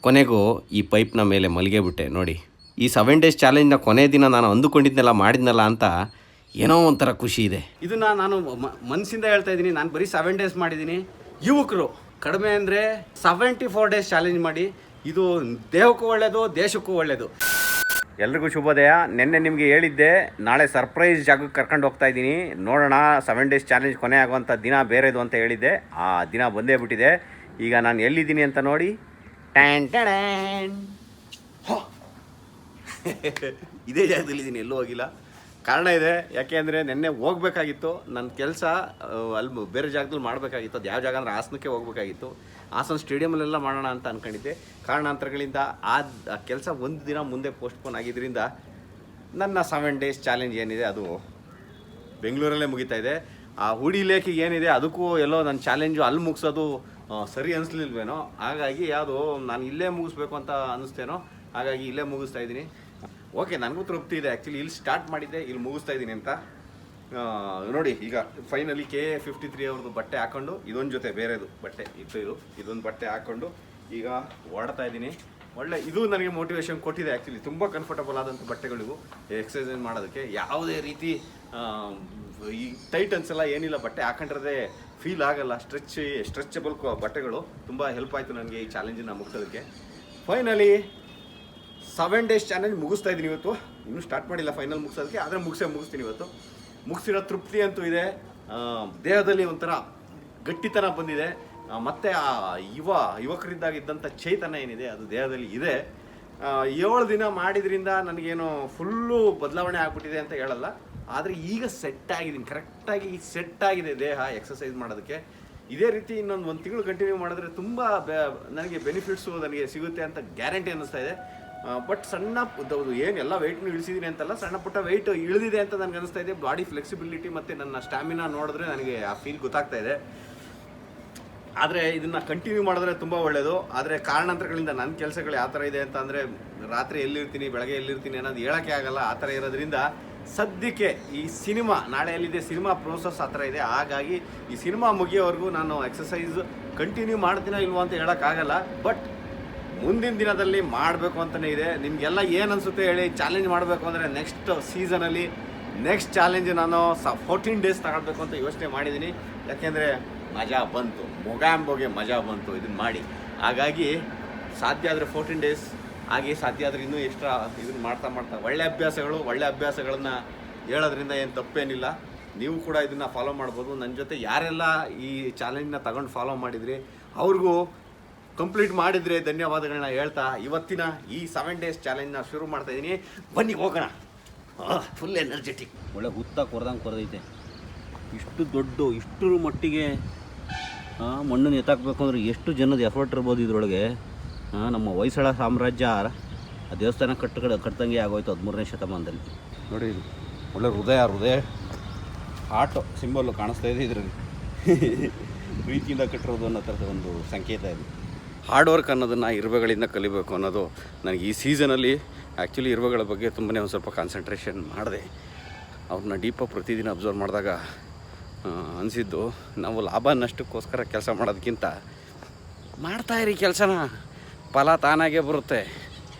ಕೊನೆಗೂ ಈ ಪೈಪ್ನ ಮೇಲೆ ಮಲಗೇ ಬಿಟ್ಟೆ ನೋಡಿ. ಈ 7 ಡೇಸ್ ಚಾಲೆಂಜ್ನ ಕೊನೆ ದಿನ ನಾನು ಅಂದುಕೊಂಡಿದ್ನೆಲ್ಲ ಮಾಡಿದ್ನಲ್ಲ ಅಂತ ಏನೋ ಒಂಥರ ಖುಷಿ ಇದೆ. ಇದನ್ನು ನಾನು ಮನಸ್ಸಿಂದ ಹೇಳ್ತಾ ಇದ್ದೀನಿ. ನಾನು ಬರೀ 7 ಡೇಸ್ ಮಾಡಿದ್ದೀನಿ. ಯುವಕರು ಕಡಿಮೆ ಅಂದರೆ 74 ಡೇಸ್ ಚಾಲೆಂಜ್ ಮಾಡಿ. ಇದು ದೇಹಕ್ಕೂ ಒಳ್ಳೆಯದು, ದೇಶಕ್ಕೂ ಒಳ್ಳೆಯದು. ಎಲ್ರಿಗೂ ಶುಭೋದಯ. ನಿನ್ನೆ ನಿಮಗೆ ಹೇಳಿದ್ದೆ ನಾಳೆ ಸರ್ಪ್ರೈಸ್ ಜಾಗಕ್ಕೆ ಕರ್ಕೊಂಡು ಹೋಗ್ತಾ ಇದ್ದೀನಿ. ನೋಡೋಣ 7 ಡೇಸ್ ಚಾಲೆಂಜ್ ಕೊನೆ ಆಗುವಂಥ ದಿನ ಬೇರೆದು ಅಂತ ಹೇಳಿದ್ದೆ. ಆ ದಿನ ಬಂದೇ ಬಿಟ್ಟಿದೆ. ಈಗ ನಾನು ಎಲ್ಲಿದ್ದೀನಿ ಅಂತ ನೋಡಿ. ಇದೇ ಜಾಗದಲ್ಲಿದ್ದೀನಿ, ಎಲ್ಲೂ ಹೋಗಿಲ್ಲ. ಕಾರಣ ಇದೆ, ಯಾಕೆ ಅಂದರೆ ನಿನ್ನೆ ಹೋಗ್ಬೇಕಾಗಿತ್ತು. ನನ್ನ ಕೆಲಸ ಅಲ್ಲಿ ಬೇರೆ ಜಾಗದಲ್ಲಿ ಮಾಡಬೇಕಾಗಿತ್ತು. ಅದು ಯಾವ ಜಾಗ ಅಂದರೆ ಹಾಸನಕ್ಕೆ ಹೋಗ್ಬೇಕಾಗಿತ್ತು. ಹಾಸನ ಸ್ಟೇಡಿಯಮಲ್ಲೆಲ್ಲ ಮಾಡೋಣ ಅಂತ ಅಂದ್ಕೊಂಡಿದ್ದೆ. ಕಾರಣಾಂತರಗಳಿಂದ ಆ ಕೆಲಸ ಒಂದು ದಿನ ಮುಂದೆ ಪೋಸ್ಟ್ಪೋನ್ ಆಗಿದ್ದರಿಂದ ನನ್ನ 7 ಡೇಸ್ ಚಾಲೆಂಜ್ ಏನಿದೆ ಅದು ಬೆಂಗಳೂರಲ್ಲೇ ಮುಗಿತಾ ಇದೆ. ಆ ಹುಡಿ ಲೇಖಿಗೆ ಏನಿದೆ ಅದಕ್ಕೂ ಎಲ್ಲೋ ನನ್ನ ಚಾಲೆಂಜು ಅಲ್ಲಿ ಮುಗಿಸೋದು ಸರಿ ಅನಿಸ್ಲಿಲ್ವೇನೋ. ಹಾಗಾಗಿ ಯಾವುದು ನಾನು ಇಲ್ಲೇ ಮುಗಿಸ್ಬೇಕು ಅಂತ ಅನ್ನಿಸ್ತೇನೋ, ಹಾಗಾಗಿ ಇಲ್ಲೇ ಮುಗಿಸ್ತಾ ಇದ್ದೀನಿ. ಓಕೆ, ನನಗೂ ತೃಪ್ತಿ ಇದೆ. ಆ್ಯಕ್ಚುಲಿ ಇಲ್ಲಿ ಸ್ಟಾರ್ಟ್ ಮಾಡಿದ್ದೆ, ಇಲ್ಲಿ ಮುಗಿಸ್ತಾ ಇದ್ದೀನಿ ಅಂತ. ನೋಡಿ, ಈಗ ಫೈನಲಿ KA53 ಅವ್ರದ್ದು ಬಟ್ಟೆ ಹಾಕ್ಕೊಂಡು, ಇದೊಂದು ಜೊತೆ ಬೇರೆದು ಬಟ್ಟೆ ಇದೊಂದು ಬಟ್ಟೆ ಹಾಕ್ಕೊಂಡು ಈಗ ಓಡ್ತಾ ಇದ್ದೀನಿ. ಇದು ನನಗೆ ಮೋಟಿವೇಶನ್ ಕೊಟ್ಟಿದೆ. ಆ್ಯಕ್ಚುಲಿ ತುಂಬ ಕಂಫರ್ಟಬಲ್ ಆದಂಥ ಬಟ್ಟೆಗಳಿವು ಎಕ್ಸಸೈಸ್ ಮಾಡೋದಕ್ಕೆ. ಯಾವುದೇ ರೀತಿ ಈ ಟೈಟ್ ಅನ್ಸಲ್ಲ, ಏನಿಲ್ಲ. ಬಟ್ಟೆ ಹಾಕೊಂಡ್ರೆ ಫೀಲ್ ಆಗಲ್ಲ. ಸ್ಟ್ರೆಚಬಲ್ ಬಟ್ಟೆಗಳು ತುಂಬ ಹೆಲ್ಪ್ ಆಯಿತು ನನಗೆ ಈ ಚಾಲೆಂಜನ್ನು ಮುಗಿಸೋದಕ್ಕೆ. ಫೈನಲಿ 7 ಡೇಸ್ ಚಾಲೆಂಜ್ ಮುಗಿಸ್ತಾ ಇದ್ದೀನಿ ಇವತ್ತು. ಇನ್ನೂ ಸ್ಟಾರ್ಟ್ ಮಾಡಿಲ್ಲ ಫೈನಲ್ ಮುಗಿಸೋದಕ್ಕೆ, ಆದರೆ ಮುಗಿಸ್ತೀನಿ ಇವತ್ತು. ಮುಗಿಸಿರೋ ತೃಪ್ತಿ ಅಂತೂ ಇದೆ. ದೇಹದಲ್ಲಿ ಒಂಥರ ಗಟ್ಟಿತನ ಬಂದಿದೆ. ಮತ್ತು ಆ ಯುವಕರಿದ್ದಾಗಿದ್ದಂಥ ಚೈತನ್ಯ ಏನಿದೆ ಅದು ದೇಹದಲ್ಲಿ ಇದೆ. 7 ದಿನ ಮಾಡಿದ್ರಿಂದ ನನಗೇನು ಫುಲ್ಲು ಬದಲಾವಣೆ ಆಗ್ಬಿಟ್ಟಿದೆ ಅಂತ ಹೇಳಲ್ಲ, ಆದರೆ ಈಗ ಸೆಟ್ ಆಗಿದ್ದೀನಿ. ಕರೆಕ್ಟಾಗಿ ಸೆಟ್ ಆಗಿದೆ ದೇಹ ಎಕ್ಸಸೈಸ್ ಮಾಡೋದಕ್ಕೆ. ಇದೇ ರೀತಿ ಇನ್ನೊಂದು 1 ತಿಂಗಳು ಕಂಟಿನ್ಯೂ ಮಾಡಿದ್ರೆ ತುಂಬ ನನಗೆ ಬೆನಿಫಿಟ್ಸು ನನಗೆ ಸಿಗುತ್ತೆ ಅಂತ ಗ್ಯಾರಂಟಿ ಅನ್ನಿಸ್ತಾ ಇದೆ. ಬಟ್ ಸಣ್ಣ ಏನು ಎಲ್ಲ ವೆಯ್ಟ್ನು ಇಳಿಸಿದ್ದೀನಿ ಅಂತಲ್ಲ, ಸಣ್ಣ ಪುಟ್ಟ ವೆಯ್ಟ್ ಇಳಿದಿದೆ ಅಂತ ನನಗೆ ಅನಿಸ್ತಾ ಇದೆ. ಬಾಡಿ ಫ್ಲೆಕ್ಸಿಬಿಲಿಟಿ ಮತ್ತು ನನ್ನ ಸ್ಟ್ಯಾಮಿನಾ ನೋಡಿದ್ರೆ ನನಗೆ ಆ ಫೀಲ್ ಗೊತ್ತಾಗ್ತಾ ಇದೆ. ಆದರೆ ಇದನ್ನು ಕಂಟಿನ್ಯೂ ಮಾಡಿದ್ರೆ ತುಂಬ ಒಳ್ಳೆಯದು. ಆದರೆ ಕಾರಣಾಂತರಗಳಿಂದ ನನ್ನ ಕೆಲಸಗಳು ಯಾವ ಥರ ಇದೆ ಅಂತ ಅಂದರೆ, ರಾತ್ರಿ ಎಲ್ಲಿರ್ತೀನಿ ಬೆಳಗ್ಗೆ ಎಲ್ಲಿರ್ತೀನಿ ಅನ್ನೋದು ಹೇಳೋಕ್ಕೆ ಆಗಲ್ಲ. ಆ ಥರ ಇರೋದ್ರಿಂದ ಸದ್ಯಕ್ಕೆ ಈ ಸಿನಿಮಾ ನಾಳೆ ಎಲ್ಲಿದೆ, ಸಿನಿಮಾ ಪ್ರೋಸೆಸ್ ಆ ಥರ ಇದೆ. ಹಾಗಾಗಿ ಈ ಸಿನಿಮಾ ಮುಗಿಯೋವರೆಗೂ ನಾನು ಎಕ್ಸಸೈಸ್ ಕಂಟಿನ್ಯೂ ಮಾಡ್ತೀನೋ ಇಲ್ವೋ ಅಂತ ಹೇಳೋಕ್ಕಾಗಲ್ಲ. ಬಟ್ ಮುಂದಿನ ದಿನದಲ್ಲಿ ಮಾಡಬೇಕು ಅಂತಲೇ ಇದೆ. ನಿಮಗೆಲ್ಲ ಏನು ಅನಿಸುತ್ತೆ ಹೇಳಿ. ಚಾಲೆಂಜ್ ಮಾಡಬೇಕು ಅಂದರೆ ನೆಕ್ಸ್ಟ್ ಸೀಸನಲ್ಲಿ ನೆಕ್ಸ್ಟ್ ಚಾಲೆಂಜ್ ನಾನು 14 ಡೇಸ್ ತಗೊಳ್ಬೇಕು ಅಂತ ಯೋಚನೆ ಮಾಡಿದ್ದೀನಿ. ಯಾಕೆಂದರೆ ಮಜಾ ಬಂತು, ಮೊಗಾಂಬೋಗೆ ಮಜಾ ಬಂತು ಇದನ್ನು ಮಾಡಿ. ಹಾಗಾಗಿ ಸಾಧ್ಯ ಆದರೆ 14 ಡೇಸ್ ಹಾಗೆ, ಸಾಧ್ಯ ಆದರೆ ಇನ್ನೂ ಎಕ್ಸ್ಟ್ರಾ ಇದನ್ನು ಮಾಡ್ತಾ ಒಳ್ಳೆ ಅಭ್ಯಾಸಗಳನ್ನು ಹೇಳೋದ್ರಿಂದ ಏನು ತಪ್ಪೇನಿಲ್ಲ. ನೀವು ಕೂಡ ಇದನ್ನು ಫಾಲೋ ಮಾಡ್ಬೋದು. ನನ್ನ ಜೊತೆ ಯಾರೆಲ್ಲ ಈ ಚಾಲೆಂಜ್ನ ತಗೊಂಡು ಫಾಲೋ ಮಾಡಿದ್ರಿ ಅವ್ರಿಗೂ ಕಂಪ್ಲೀಟ್ ಮಾಡಿದರೆ ಧನ್ಯವಾದಗಳನ್ನ ಹೇಳ್ತಾ ಇವತ್ತಿನ ಈ 7 ಡೇಸ್ ಚಾಲೆಂಜ್ನ ಶುರು ಮಾಡ್ತಾಯಿದ್ದೀನಿ. ಬನ್ನಿ ಹೋಗೋಣ. ಫುಲ್ ಎನರ್ಜೆಟಿಕ್, ಒಳ್ಳೆ ಹುತ್ತ ಕೊರೆದೈತೆ. ಇಷ್ಟರ ಮಟ್ಟಿಗೆ ಮಣ್ಣನ್ನು ಎತ್ತಾಕಬೇಕು ಅಂದರೆ ಎಷ್ಟು ಜನದ ಎಫರ್ಟ್ ಇರ್ಬೋದು ಇದರೊಳಗೆ. ನಮ್ಮ ಹೊಯ್ಸಳ ಸಾಮ್ರಾಜ್ಯ ಆ ದೇವಸ್ಥಾನ ಕಟ್ಟಂಗೆ ಆಗೋಯ್ತು 13ನೇ ಶತಮಾನದಲ್ಲಿ. ನೋಡಿ, ಇದು ಒಳ್ಳೆ ಹೃದಯ ಹಾರ್ಟ್ ಸಿಂಬಲ್ಲು ಕಾಣಿಸ್ತಾ ಇದೆ ಇದರಲ್ಲಿ. ಪ್ರೀತಿಯಿಂದ ಕಟ್ಟಿರೋದು ಅನ್ನೋ ಥರದ ಒಂದು ಸಂಕೇತ ಇದು. ಹಾರ್ಡ್ ವರ್ಕ್ ಅನ್ನೋದನ್ನು ಇರುವೆಗಳಿಂದ ಕಲಿಬೇಕು ಅನ್ನೋದು ನನಗೆ ಈ ಸೀಸನಲ್ಲಿ ಆ್ಯಕ್ಚುಲಿ ಇರುವೆಗಳ ಬಗ್ಗೆ ತುಂಬನೇ ಒಂದು ಸ್ವಲ್ಪ ಕಾನ್ಸಂಟ್ರೇಷನ್ ಮಾಡಿದೆ. ಅವ್ರನ್ನ ಡೀಪಾಗಿ ಪ್ರತಿದಿನ ಅಬ್ಸರ್ವ್ ಮಾಡಿದಾಗ ಅನಿಸಿದ್ದು, ನಾವು ಲಾಭ ನಷ್ಟಕ್ಕೋಸ್ಕರ ಕೆಲಸ ಮಾಡೋದಕ್ಕಿಂತ ಮಾಡ್ತಾಯಿರಿ ಕೆಲಸನ, ಫಲ ತಾನಾಗೇ ಬರುತ್ತೆ.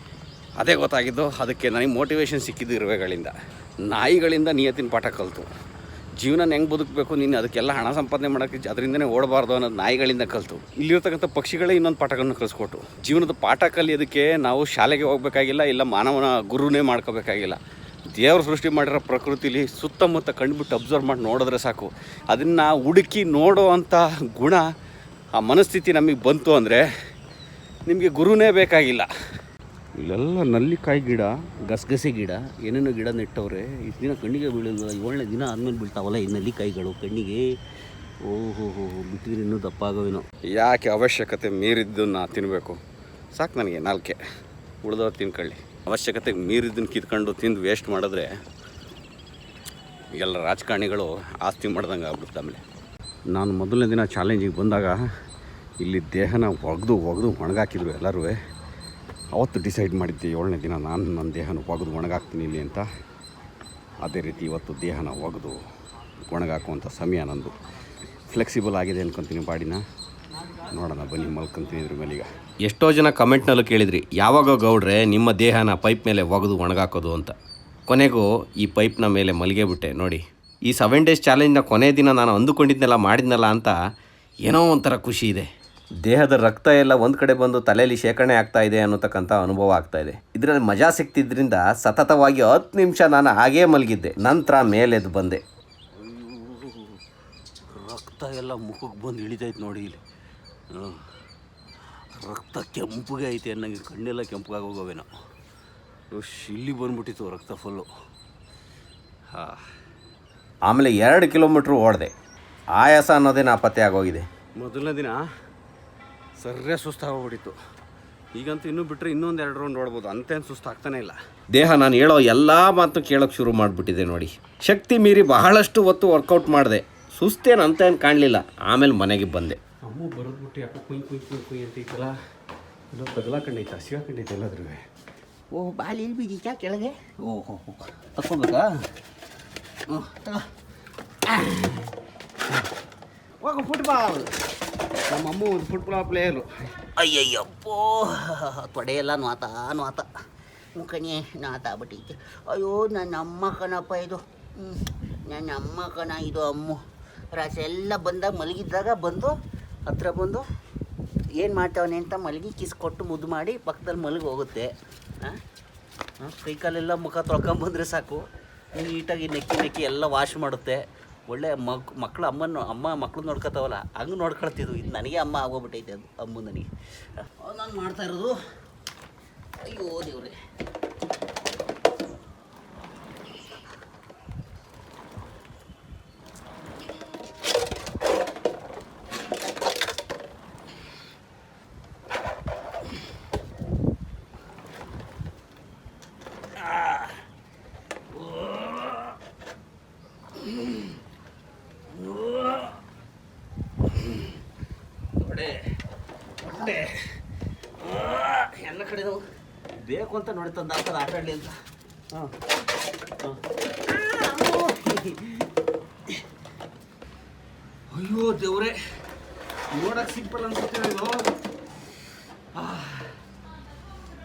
ಅದೇ ಗೊತ್ತಾಗಿದ್ದು. ಅದಕ್ಕೆ ನನಗೆ ಮೋಟಿವೇಶನ್ ಸಿಕ್ಕಿದ್ದು ಇರುವೆಗಳಿಂದ. ನಾಯಿಗಳಿಂದ ನಿಯತ್ತಿನ ಪಾಠ ಕಲಿತು ಜೀವನ ಹೆಂಗೆ ಬದುಕಬೇಕು, ನೀನು ಅದಕ್ಕೆಲ್ಲ ಹಣ ಸಂಪಾದನೆ ಮಾಡೋಕ್ಕೆ ಅದರಿಂದನೇ ಓಡಬಾರ್ದು ಅನ್ನೋದು ನಾಯಿಗಳಿಂದ ಕಲಿತು. ಇಲ್ಲಿರ್ತಕ್ಕಂಥ ಪಕ್ಷಿಗಳೇ ಇನ್ನೊಂದು ಪಾಠಗಳನ್ನು ಕಲಿಸ್ಕೊಟ್ಟು. ಜೀವನದ ಪಾಠ ಕಲಿಯೋದಕ್ಕೆ ನಾವು ಶಾಲೆಗೆ ಹೋಗಬೇಕಾಗಿಲ್ಲ, ಇಲ್ಲ ಮಾನವನ ಗುರುನೇ ಮಾಡ್ಕೋಬೇಕಾಗಿಲ್ಲ. ದೇವರು ಸೃಷ್ಟಿ ಮಾಡಿರೋ ಪ್ರಕೃತಿಲಿ ಸುತ್ತಮುತ್ತ ಕಂಡುಬಿಟ್ಟು ಅಬ್ಸರ್ವ್ ಮಾಡಿ ನೋಡಿದ್ರೆ ಸಾಕು. ಅದನ್ನು ಹುಡುಕಿ ನೋಡೋ ಅಂಥ ಗುಣ, ಆ ಮನಸ್ಥಿತಿ ನಮಗೆ ಬಂತು ಅಂದರೆ ನಿಮಗೆ ಗುರುನೇ ಬೇಕಾಗಿಲ್ಲ. ಇಲ್ಲೆಲ್ಲ ನಲ್ಲಿಕಾಯಿ ಗಿಡ, ಗಸಗಸೆ ಗಿಡ, ಏನೇನೋ ಗಿಡ ನೆಟ್ಟವ್ರೆ. ಇಷ್ಟು ದಿನ ಕಣ್ಣಿಗೆ ಬೀಳಿಲ್ಲ, 7ನೇ ದಿನ ಆದಮೇಲೆ ಬೀಳ್ತಾವಲ್ಲ ಈ ನಲ್ಲಿಕಾಯಿಗಳು ಕಣ್ಣಿಗೆ. ಓಹೋ ಬಿಟ್ಟಿದ್ರೆ ಇನ್ನೂ ದಪ್ಪ ಆಗೋವೇನೋ. ಯಾಕೆ ಅವಶ್ಯಕತೆ ಮೀರಿದ್ದನ್ನು ತಿನ್ನಬೇಕು? ಸಾಕು ನನಗೆ 4 ಉಳಿದವ್ರು ತಿನ್ಕೊಳ್ಳಿ. ಅವಶ್ಯಕತೆಗೆ ಮೀರಿದ್ದನ್ನು ಕಿತ್ಕೊಂಡು ತಿಂದು ವೇಸ್ಟ್ ಮಾಡಿದ್ರೆ ಎಲ್ಲ ರಾಜಕಾರಣಿಗಳು ಆಸ್ತಿ ಮಾಡ್ದಂಗೆ ಆಗ್ಬಿಡುತ್ತೆ. ಆಮೇಲೆ ನಾನು ಮೊದಲನೇ ದಿನ ಚಾಲೆಂಜಿಗೆ ಬಂದಾಗ ಇಲ್ಲಿ ದೇಹನ ಒಗೆದು ಒಣಗಾಕಿದ್ರು ಎಲ್ಲರೂ. ಅವತ್ತು ಡಿಸೈಡ್ ಮಾಡಿದ್ದೆ 7ನೇ ದಿನ ನಾನು ನನ್ನ ದೇಹನ ಒಗೆದು ಒಣಗಾಕ್ತೀನಿ ಇಲ್ಲಿ ಅಂತ. ಅದೇ ರೀತಿ ಇವತ್ತು ದೇಹನ ಒಗೆದು ಒಣಗಾಕುವಂಥ ಸಮಯ ನಂದು. ಫ್ಲೆಕ್ಸಿಬಲ್ ಆಗಿದೆ ಅನ್ಕೊತೀನಿ ಬಾಡಿನ. ನೋಡೋಣ ಬನ್ನಿ ಮಲ್ಕೊಂತೀನಿ ಇದ್ರ ಮೇಲೆ ಈಗ. ಎಷ್ಟೋ ಜನ ಕಮೆಂಟ್ನಲ್ಲೂ ಕೇಳಿದ್ರಿ, ಯಾವಾಗ ಗೌಡ್ರೆ ನಿಮ್ಮ ದೇಹನ ಪೈಪ್ ಮೇಲೆ ಒಗೆದು ಒಣಗಾಕೋದು ಅಂತ. ಕೊನೆಗೂ ಈ ಪೈಪ್ನ ಮೇಲೆ ಮಲಗೇ ಬಿಟ್ಟೆ ನೋಡಿ. ಈ 7 ಡೇಸ್ ಚಾಲೆಂಜ್ನ ಕೊನೆ ದಿನ ನಾನು ಅಂದುಕೊಂಡಿದ್ನೆಲ್ಲ ಮಾಡಿದ್ನಲ್ಲ ಅಂತ ಏನೋ ಒಂಥರ ಖುಷಿ ಇದೆ. ದೇಹದ ರಕ್ತ ಎಲ್ಲ ಒಂದು ಕಡೆ ಬಂದು ತಲೆಯಲ್ಲಿ ಶೇಖರಣೆ ಆಗ್ತಾ ಇದೆ ಅನ್ನೋತಕ್ಕಂಥ ಅನುಭವ ಆಗ್ತಾ ಇದೆ. ಇದರಲ್ಲಿ ಮಜಾ ಸಿಗ್ತಿದ್ರಿಂದ ಸತತವಾಗಿ 10 ನಿಮಿಷ ನಾನು ಹಾಗೇ ಮಲಗಿದ್ದೆ. ನಂತರ ಮೇಲೆದ್ದು ಬಂದೆ. ರಕ್ತ ಎಲ್ಲ ಮುಖಕ್ಕೆ ಬಂದು ಇಳಿತೈತೆ ನೋಡಿ ಇಲ್ಲಿ. ರಕ್ತ ಕೆಂಪುಗೆ ಐತೆ ಅನ್ನಂಗೆ ಕಣ್ಣೆಲ್ಲ ಕೆಂಪಗಾಗಿ ಹೋಗೋವೇನೋ. ಇಲ್ಲಿ ಬಂದ್ಬಿಟ್ಟಿತ್ತು ರಕ್ತ ಫುಲ್ಲು. ಆಮೇಲೆ 2 ಕಿಲೋಮೀಟ್ರ್ ಓಡಿದೆ. ಆಯಾಸ ಅನ್ನೋದೇ ನಾಪತ್ತೆ ಆಗೋಗಿದೆ. ಮೊದಲನೇ ದಿನ ಸರ್ರೇ ಸುಸ್ತಾಗೋಗ್ಬಿಟ್ಟಿತ್ತು. ಈಗಂತೂ ಇನ್ನೂ ಬಿಟ್ಟರೆ ಇನ್ನೊಂದು 2 ರೌಂಡ್ ಓಡ್ಬೋದು, ಅಂತೇನು ಸುಸ್ತಾಗ್ತಾನೆ ಇಲ್ಲ. ದೇಹ ನಾನು ಹೇಳೋ ಎಲ್ಲ ಮಾತು ಕೇಳೋಕ್ಕೆ ಶುರು ಮಾಡಿಬಿಟ್ಟಿದೆ ನೋಡಿ. ಶಕ್ತಿ ಮೀರಿ ಬಹಳಷ್ಟು ಹೊತ್ತು ವರ್ಕೌಟ್ ಮಾಡಿದೆ. ಸುಸ್ತೇನು ಅಂತ ಏನು ಕಾಣಲಿಲ್ಲ. ಆಮೇಲೆ ಮನೆಗೆ ಬಂದೆ. ಅಮ್ಮ ಬರೋದ್ಬಿಟ್ಟು ಯಾಕೋ ಕುಯ್ ಕುಯ್ ಕುಯ್ ಕುಯ್ ಅಂತೈತಲ್ಲ, ಎಲ್ಲೋ ತಗಲಾಕಂಡೈತೆ, ಹಸಿವಾಕಂಡೈತೆ ಎಲ್ಲಾದ್ರೂ. ಓಹ್ ಬಾಲಿ ಇಲ್ಲಿ ಬಿದ್ದಿತ್ತಾ ಕೆಳಗೆ? ಓಹೋ ತಕ್ಕೊಬೇಕಾ? ಹೋಗು ಫುಟ್ಬಾಲ್. ನಮ್ಮಮ್ಮ ಒಂದು ಫುಟ್ಬಾಲ್ ಪ್ಲೇಯರು. ಅಯ್ಯಯ್ಯಪ್ಪೋ ತೊಡೆಯೆಲ್ಲ ನೋತ ಮುಖನೇ ನಾತಾಗ್ಬಿಟ್ಟೈತೆ. ಅಯ್ಯೋ ನನ್ನ ಅಮ್ಮ ಕಣಪ್ಪ ಇದು, ನನ್ನ ಅಮ್ಮ ಕಣ ಇದು. ಅಮ್ಮ ರಾಸೆ ಎಲ್ಲ ಬಂದಾಗ ಮಲಗಿದ್ದಾಗ ಬಂದು ಹತ್ರ ಬಂದು ಏನು ಮಾಡ್ತಾವನೆ ಅಂತ ಮಲಗಿ ಕಿಸ್ ಕೊಟ್ಟು ಮುದ್ದು ಮಾಡಿ ಪಕ್ಕದಲ್ಲಿ ಮಲಗಿ ಹೋಗುತ್ತೆ. ಕೈ ಕಾಲೆಲ್ಲ ಮುಖ ತೊಳ್ಕೊಂಬಂದ್ರೆ ಸಾಕು, ನೀಟಾಗಿ ನೆಕ್ಕಿ ಎಲ್ಲ ವಾಶ್ ಮಾಡುತ್ತೆ. ಒಳ್ಳೆ ಅಮ್ಮ ಮಕ್ಕಳು ನೋಡ್ಕೊತಾವಲ್ಲ ಹಂಗೆ ನೋಡ್ಕೊಳ್ತಿದ್ವು. ಇದು ನನಗೆ ಅಮ್ಮ ಆಗೋಗ್ಬಿಟ್ಟೈತೆ ಅದು ಅಮ್ಮ ನನಗೆ. ನಾನು ಮಾಡ್ತಾ ಇರೋದು. ಅಯ್ಯೋ ದೇವ್ರೆ. ಎಲ್ಲ ಕಡೆ ಬೇಕು ಅಂತ ನೋಡಿ ತಂದು ಹಾಕೋದು ಆಟ ಆಡಲಿ ಅಂತ. ಅಯ್ಯೋ ದೇವ್ರೆ, ನೋಡಕ್ಕೆ ಸಿಂಪಲ್ ಅನ್ಸುತ್ತೆ ಇದು.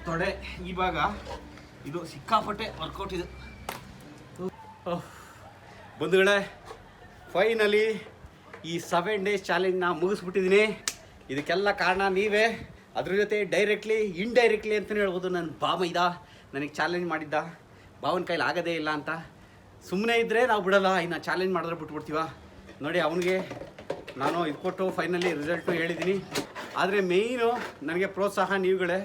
ತೊಡೆ ಈ ಭಾಗ ಇದು ಸಿಕ್ಕಾಪಟ್ಟೆ ವರ್ಕೌಟ್ ಇದು. ಬಂಧುಗಳೇ, ಫೈನಲಿ ಈ 7 ಡೇಸ್ ಚಾಲೆಂಜ್ನ ಮುಗಿಸ್ಬಿಟ್ಟಿದ್ದೀನಿ. ಇದಕ್ಕೆಲ್ಲ ಕಾರಣ ನೀವೇ. ಅದ್ರ ಜೊತೆ ಡೈರೆಕ್ಟ್ಲಿ ಇಂಡೈರೆಕ್ಟ್ಲಿ ಅಂತಲೇ ಹೇಳ್ಬೋದು. ನನ್ನ ಬಾಮೈದ ನನಗೆ ಚಾಲೆಂಜ್ ಮಾಡಿದ್ದ. ಭಾವನ ಕೈಲಿ ಆಗೋದೇ ಇಲ್ಲ ಅಂತ. ಸುಮ್ಮನೆ ಇದ್ದರೆ ನಾವು ಬಿಡೋಲ್ಲ, ಇನ್ನು ಚಾಲೆಂಜ್ ಮಾಡಿದ್ರೆ ಬಿಟ್ಬಿಡ್ತೀವ ನೋಡಿ. ಅವನಿಗೆ ನಾನು ಇದು ಕೊಟ್ಟು ಫೈನಲಿ ರಿಸಲ್ಟು ಹೇಳಿದ್ದೀನಿ. ಆದರೆ ಮೇಯ್ನು ನನಗೆ ಪ್ರೋತ್ಸಾಹ ನೀವುಗಳೇ.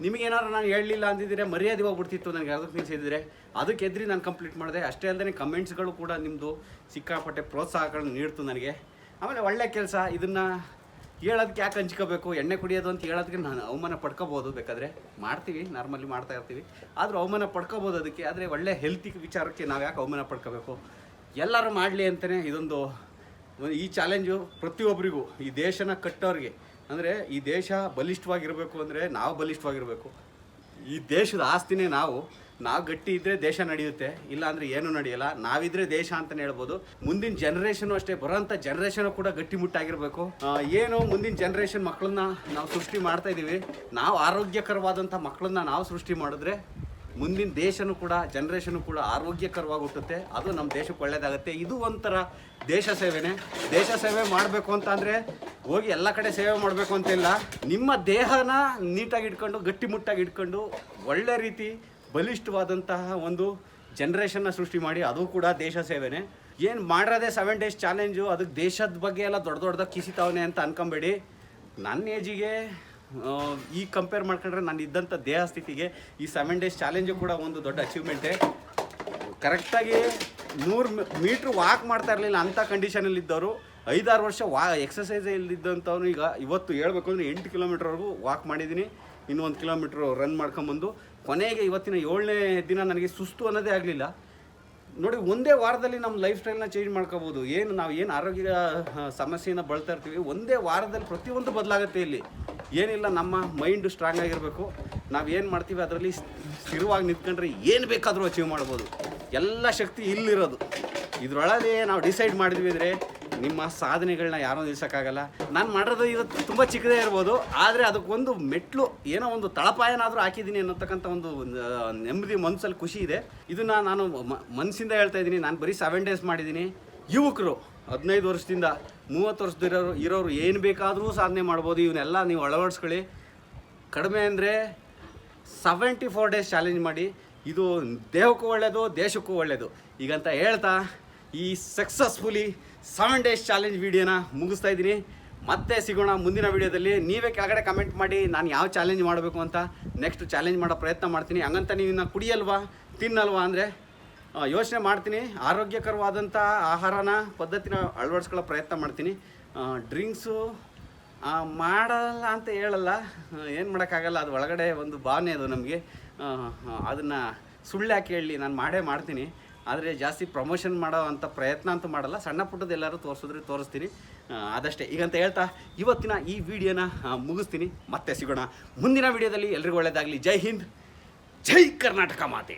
ನಿಮಗೇನಾದ್ರು ನಾನು ಹೇಳಲಿಲ್ಲ ಅಂದಿದ್ದರೆ ಮರ್ಯಾದೆ ಹೋಗ್ಬಿಡ್ತಿತ್ತು ನನಗೆ. ಅದಕ್ಕೆ ನಿಲ್ಸಿದ್ರೆ ಅದಕ್ಕೆ ಎದ್ರಿ ನಾನು ಕಂಪ್ಲೀಟ್ ಮಾಡಿದೆ. ಅಷ್ಟೇ ಅಲ್ಲದೆ ಕಮೆಂಟ್ಸ್ಗಳು ಕೂಡ ನಿಮ್ಮದು ಸಿಕ್ಕಾಪಟ್ಟೆ ಪ್ರೋತ್ಸಾಹಗಳನ್ನ ನೀಡ್ತು ನನಗೆ. ಆಮೇಲೆ ಒಳ್ಳೆ ಕೆಲಸ. ಇದನ್ನು ಹೇಳೋದಕ್ಕೆ ಯಾಕೆ ಹಂಚ್ಕೋಬೇಕು? ಎಣ್ಣೆ ಕುಡಿಯೋದು ಅಂತ ಹೇಳೋದಕ್ಕೆ ನಾನು ಅವಮಾನ ಪಡ್ಕೋಬೋದು, ಬೇಕಾದರೆ ಮಾಡ್ತೀವಿ, ನಾರ್ಮಲಿ ಮಾಡ್ತಾ ಇರ್ತೀವಿ. ಆದರೂ ಅವಮಾನ ಪಡ್ಕೋಬೋದು ಅದಕ್ಕೆ. ಆದರೆ ಒಳ್ಳೆ ಹೆಲ್ತಿ ವಿಚಾರಕ್ಕೆ ನಾವು ಯಾಕೆ ಅವಮಾನ ಪಡ್ಕೋಬೇಕು? ಎಲ್ಲರೂ ಮಾಡಲಿ ಅಂತಲೇ ಇದೊಂದು ಈ ಚಾಲೆಂಜು ಪ್ರತಿಯೊಬ್ಬರಿಗೂ, ಈ ದೇಶನ ಕಟ್ಟೋರಿಗೆ. ಅಂದರೆ ಈ ದೇಶ ಬಲಿಷ್ಠವಾಗಿರಬೇಕು ಅಂದರೆ ನಾವು ಬಲಿಷ್ಠವಾಗಿರಬೇಕು. ಈ ದೇಶದ ಆಸ್ತಿನೇ ನಾವು ಗಟ್ಟಿ ಇದ್ದರೆ ದೇಶ ನಡೆಯುತ್ತೆ, ಇಲ್ಲ ಅಂದರೆ ಏನೂ ನಡೆಯಲ್ಲ. ನಾವಿದ್ರೆ ದೇಶ ಅಂತಲೇ ಹೇಳ್ಬೋದು. ಮುಂದಿನ ಜನ್ರೇಷನು ಅಷ್ಟೇ, ಬರೋಂಥ ಜನ್ರೇಷನು ಕೂಡ ಗಟ್ಟಿಮುಟ್ಟಾಗಿರಬೇಕು. ಏನು ಮುಂದಿನ ಜನ್ರೇಷನ್ ಮಕ್ಕಳನ್ನ ನಾವು ಸೃಷ್ಟಿ ಮಾಡ್ತಾ ಇದ್ದೀವಿ. ನಾವು ಆರೋಗ್ಯಕರವಾದಂಥ ಮಕ್ಕಳನ್ನ ನಾವು ಸೃಷ್ಟಿ ಮಾಡಿದ್ರೆ ಮುಂದಿನ ದೇಶನೂ ಕೂಡ ಜನ್ರೇಷನು ಕೂಡ ಆರೋಗ್ಯಕರವಾಗಿ ಹುಟ್ಟುತ್ತೆ. ಅದು ನಮ್ಮ ದೇಶಕ್ಕೆ ಒಳ್ಳೆಯದಾಗುತ್ತೆ. ಇದು ಒಂಥರ ದೇಶ ಸೇವೆನೇ. ದೇಶ ಸೇವೆ ಮಾಡಬೇಕು ಅಂತ ಅಂದರೆ ಹೋಗಿ ಎಲ್ಲ ಕಡೆ ಸೇವೆ ಮಾಡಬೇಕು ಅಂತಿಲ್ಲ. ನಿಮ್ಮ ದೇಹನ ನೀಟಾಗಿ ಇಟ್ಕೊಂಡು ಗಟ್ಟಿಮುಟ್ಟಾಗಿ ಇಟ್ಕೊಂಡು ಒಳ್ಳೆ ರೀತಿ ಬಲಿಷ್ಠವಾದಂತಹ ಒಂದು ಜನ್ರೇಷನ್ನ ಸೃಷ್ಟಿ ಮಾಡಿ, ಅದು ಕೂಡ ದೇಶ ಸೇವೆನೇ. ಏನು ಮಾಡಿರೋದೇ 7 ಡೇಸ್ ಚಾಲೆಂಜು, ಅದಕ್ಕೆ ದೇಶದ ಬಗ್ಗೆ ಎಲ್ಲ ದೊಡ್ಡದಾಗಿ ಕಿಸಿತಾವನೆ ಅಂತ ಅನ್ಕೊಂಬೇಡಿ. ನನ್ನ ಏಜಿಗೆ ಈಗ ಕಂಪೇರ್ ಮಾಡ್ಕೊಂಡ್ರೆ ನಾನು ಇದ್ದಂಥ ದೇಹ ಸ್ಥಿತಿಗೆ ಈ 7 ಡೇಸ್ ಚಾಲೆಂಜು ಕೂಡ ಒಂದು ದೊಡ್ಡ ಅಚೀವ್ಮೆಂಟೇ. ಕರೆಕ್ಟಾಗಿ 100 ಮೀಟ್ರ್ ವಾಕ್ ಮಾಡ್ತಾ ಇರಲಿಲ್ಲ ಅಂಥ ಕಂಡೀಷನಲ್ಲಿದ್ದವರು 5-6 ವರ್ಷ ಎಕ್ಸಸೈಸ್ ಇಲ್ಲಿದ್ದಂಥವ್ನು ಇವತ್ತು ಹೇಳ್ಬೇಕು ಅಂದರೆ 8 ಕಿಲೋಮೀಟ್ರ್ವರೆಗೂ ವಾಕ್ ಮಾಡಿದ್ದೀನಿ. ಇನ್ನೂ 1 ಕಿಲೋಮೀಟ್ರ್ ರನ್ ಮಾಡ್ಕೊಂಬಂದು ಕೊನೆಗೆ ಇವತ್ತಿನ 7ನೇ ದಿನ ನನಗೆ ಸುಸ್ತು ಅನ್ನೋದೇ ಆಗಲಿಲ್ಲ ನೋಡಿ. ಒಂದೇ ವಾರದಲ್ಲಿ ನಮ್ಮ ಲೈಫ್ ಸ್ಟೈಲ್ನ ಚೇಂಜ್ ಮಾಡ್ಕೋಬೋದು. ನಾವು ಏನು ಆರೋಗ್ಯ ಸಮಸ್ಯೆಯನ್ನು ಬಳತಾ ಇರ್ತೀವಿ, ಒಂದೇ ವಾರದಲ್ಲಿ ಪ್ರತಿಯೊಂದು ಬದಲಾಗುತ್ತೆ. ಇಲ್ಲಿ ಏನಿಲ್ಲ, ನಮ್ಮ ಮೈಂಡು ಸ್ಟ್ರಾಂಗ್ ಆಗಿರಬೇಕು. ನಾವು ಏನು ಮಾಡ್ತೀವಿ ಅದರಲ್ಲಿ ಸ್ಥಿರವಾಗಿ ನಿಂತ್ಕೊಂಡ್ರೆ ಏನು ಬೇಕಾದರೂ ಅಚೀವ್ ಮಾಡ್ಬೋದು. ಎಲ್ಲ ಶಕ್ತಿ ಇಲ್ಲಿರೋದು. ಇದರೊಳಗೆ ನಾವು ಡಿಸೈಡ್ ಮಾಡಿದ್ವಿ ಅಂದರೆ ನಿಮ್ಮ ಸಾಧನೆಗಳನ್ನ ಯಾರೂ ನಿಲ್ಸೋಕ್ಕಾಗಲ್ಲ. ನಾನು ಮಾಡೋದು ಇವತ್ತು ತುಂಬ ಚಿಕ್ಕದೇ ಇರ್ಬೋದು, ಆದರೆ ಅದಕ್ಕೊಂದು ಮೆಟ್ಲು ಏನೋ ಒಂದು ತಳಪಾಯನಾದರೂ ಹಾಕಿದ್ದೀನಿ ಅನ್ನೋತಕ್ಕಂಥ ಒಂದು ನೆಮ್ಮದಿ ಮನಸ್ಸಲ್ಲಿ ಖುಷಿ ಇದೆ. ಇದನ್ನು ನಾನು ಮನಸ್ಸಿಂದ ಹೇಳ್ತಾ ಇದ್ದೀನಿ. ನಾನು ಬರೀ 7 ಡೇಸ್ ಮಾಡಿದ್ದೀನಿ. ಯುವಕರು 15 ವರ್ಷದಿಂದ 30 ವರ್ಷದಿರೋರು ಏನು ಬೇಕಾದರೂ ಸಾಧನೆ ಮಾಡ್ಬೋದು. ಇವನ್ನೆಲ್ಲ ನೀವು ಅಳವಡಿಸ್ಕೊಳ್ಳಿ. ಕಡಿಮೆ ಅಂದರೆ 74 ಡೇಸ್ ಚಾಲೆಂಜ್ ಮಾಡಿ. ಇದು ದೇಹಕ್ಕೂ ಒಳ್ಳೆಯದು, ದೇಶಕ್ಕೂ ಒಳ್ಳೆಯದು. ಈಗಂತ ಹೇಳ್ತಾ ಈ ಸಕ್ಸಸ್ಫುಲಿ 7 ಡೇಸ್ ಚಾಲೆಂಜ್ ವೀಡಿಯೋನ ಮುಗಿಸ್ತಾ ಇದ್ದೀನಿ. ಮತ್ತೆ ಸಿಗೋಣ ಮುಂದಿನ ವೀಡಿಯೋದಲ್ಲಿ. ನೀವೇ ಕೆಳಗಡೆ ಕಮೆಂಟ್ ಮಾಡಿ ನಾನು ಯಾವ ಚಾಲೆಂಜ್ ಮಾಡಬೇಕು ಅಂತ. ನೆಕ್ಸ್ಟ್ ಚಾಲೆಂಜ್ ಮಾಡೋ ಪ್ರಯತ್ನ ಮಾಡ್ತೀನಿ. ಹಂಗಂತ ನೀವು ಇನ್ನು ಕುಡಿಯಲ್ವಾ ತಿನ್ನಲ್ವಾ ಅಂದರೆ ಯೋಚನೆ ಮಾಡ್ತೀನಿ. ಆರೋಗ್ಯಕರವಾದಂಥ ಆಹಾರನ ಪದ್ಧತಿನ ಅಳವಡಿಸ್ಕೊಳ್ಳೋ ಪ್ರಯತ್ನ ಮಾಡ್ತೀನಿ. ಡ್ರಿಂಕ್ಸು ಮಾಡಲ್ಲ ಅಂತ ಹೇಳಲ್ಲ, ಏನು ಮಾಡೋಕ್ಕಾಗಲ್ಲ. ಅದು ಒಳಗಡೆ ಒಂದು ಭಾವನೆ ಅದು ನಮಗೆ. ಅದನ್ನು ಸುಳ್ಳು ಯಾಕೆ ಹೇಳಿ, ನಾನು ಮಾಡ್ತೀನಿ. ಆದರೆ ಜಾಸ್ತಿ ಪ್ರಮೋಷನ್ ಮಾಡೋ ಅಂಥ ಪ್ರಯತ್ನ ಅಂತೂ ಮಾಡಲ್ಲ. ಸಣ್ಣ ಪುಟ್ಟದ್ದು ಎಲ್ಲರೂ ತೋರಿಸಿದ್ರೆ ತೋರಿಸ್ತೀನಿ, ಅದಷ್ಟೇ. ಈಗಂತ ಹೇಳ್ತಾ ಇವತ್ತಿನ ಈ ವಿಡಿಯೋನ ಮುಗಿಸ್ತೀನಿ. ಮತ್ತೆ ಸಿಗೋಣ ಮುಂದಿನ ವಿಡಿಯೋದಲ್ಲಿ. ಎಲ್ರಿಗೂ ಒಳ್ಳೆಯದಾಗಲಿ. ಜೈ ಹಿಂದ್, ಜೈ ಕರ್ನಾಟಕ ಮಾತೆ.